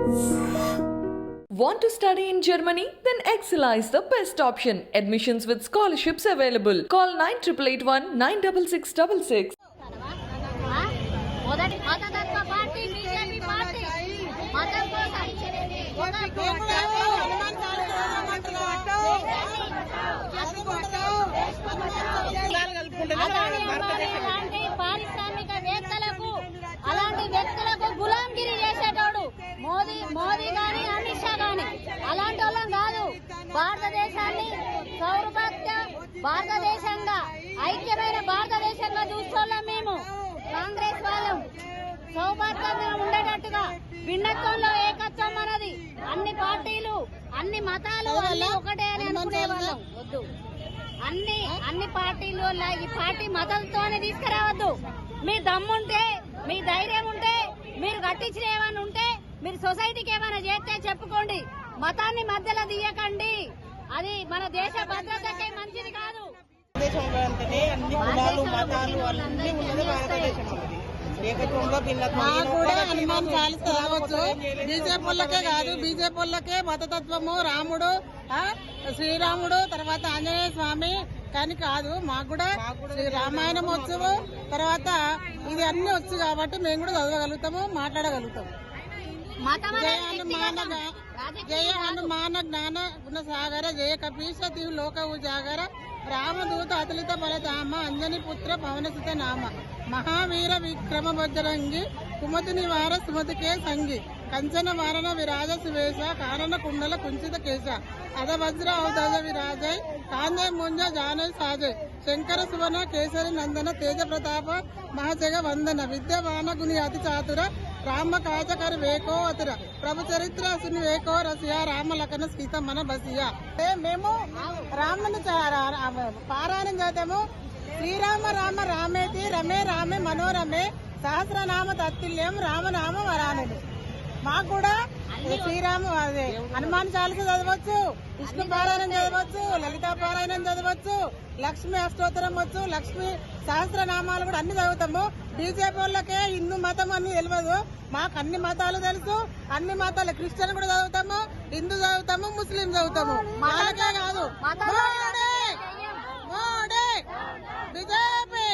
Want to study in Germany? Then Excella is the best option. Admissions with scholarships available. Call 9881 96666. మొదటి మతతత్వ party BJP party మతం కోసం అలాంటి పారిశ్రామికవేత్తలకు అలాంటి వ్యక్తులకు గులాంగిరి చేసేటోడు మోదీ గాని అమిత్ షా గాని అలాంటి వాళ్ళం కాదు. భారతదేశాన్ని సౌరభక్త భారతదేశంగా ఐక్యమైన భారతదేశంగా చూసుకోలేం. మేము కాంగ్రెస్ వాళ్ళం సౌభాగ్యంగా ఉండేటట్టుగా భిన్నత్వంలో ఏకత్వం అన్నది అన్ని పార్టీలు అన్ని మతాలు అన్ని ఒకటే అని అనుకునే వాళ్ళం. వద్దు, అన్ని పార్టీలు ఈ పార్టీ మతాలతోనే తీసుకురావద్దు. మీ దమ్ముంటే మీ ధైర్యం ఉంటే మీరు కట్టించిన ఏమైనా ఉంటే మీరు సొసైటీకి ఏమైనా చేస్తే చెప్పుకోండి. మతాన్ని మధ్యలో తీయకండి. అది మన దేశ భద్రతకే మంచిది కాదు. భారతదేశంలో అంటేనే అన్ని కులాలు మతాలు అన్ని ఉన్నది భారతదేశం. కూడా హనుమాన్ చాలీస చదవచ్చు. బీజేపీ వాళ్ళకే కాదు, బీజేపీ వాళ్ళకే మతతత్వము రాముడు శ్రీరాముడు తర్వాత ఆంజనేయ స్వామి కానీ కాదు. మాకు కూడా శ్రీ రామాయణం వచ్చు, తర్వాత ఇది అన్ని వచ్చు కాబట్టి మేము కూడా చదవగలుగుతాము, మాట్లాడగలుగుతాము. జయ హనుమాన జ్ఞాన గుణ సాగర జయ కపీశ దివ్ లోక ఉజాగర రామదూత అతులిత బలధామ అంజని పుత్ర పవనసుత నామ మహావీర విక్రమ బజరంగి కుమతి నివార సుమతికే సంగి కంచన వారణ విరాజ సువేశ కారణ కుండల కుంచిత కేశ అధవజ్ర ఔదజ విరాజయ్ కాంజయ్ ముంజ జానయ్ సాజయ్ శంకర సువన కేసరి నందన తేజ ప్రతాప మహాజగ వందన విద్యవాన గుని అతి చాతుర రామ కాజకరి వేకో అతుర ప్రభు చరిత్ర సుని వేకో రసియా రామ లఖన సీత మన బసియా. మేము రాముని పారాయణం చేద్దాము. శ్రీరామ రామ రామేతి రమే రామే మనోరమే సహస్రనామ తత్తుల్యం రామనామ వరానుడు. మాకు కూడా శ్రీరాము అదే హనుమాన్ చాలీస చదవచ్చు, విష్ణు పారాయణం చదవచ్చు, లలితా పారాయణం చదవచ్చు, లక్ష్మీ అష్టోత్తరం వచ్చు, లక్ష్మీ సహస్రనామాలు కూడా అన్ని చదువుతాము. బీజేపీ వాళ్ళకే హిందూ మతం అని తెలియదు. మాకు అన్ని మతాలు తెలుసు. అన్ని మతాలు క్రిస్టియన్ కూడా చదువుతాము, హిందూ చదువుతాము, ముస్లిం చదువుతాము. వాళ్ళకే కాదు. మోడీ బీజేపీ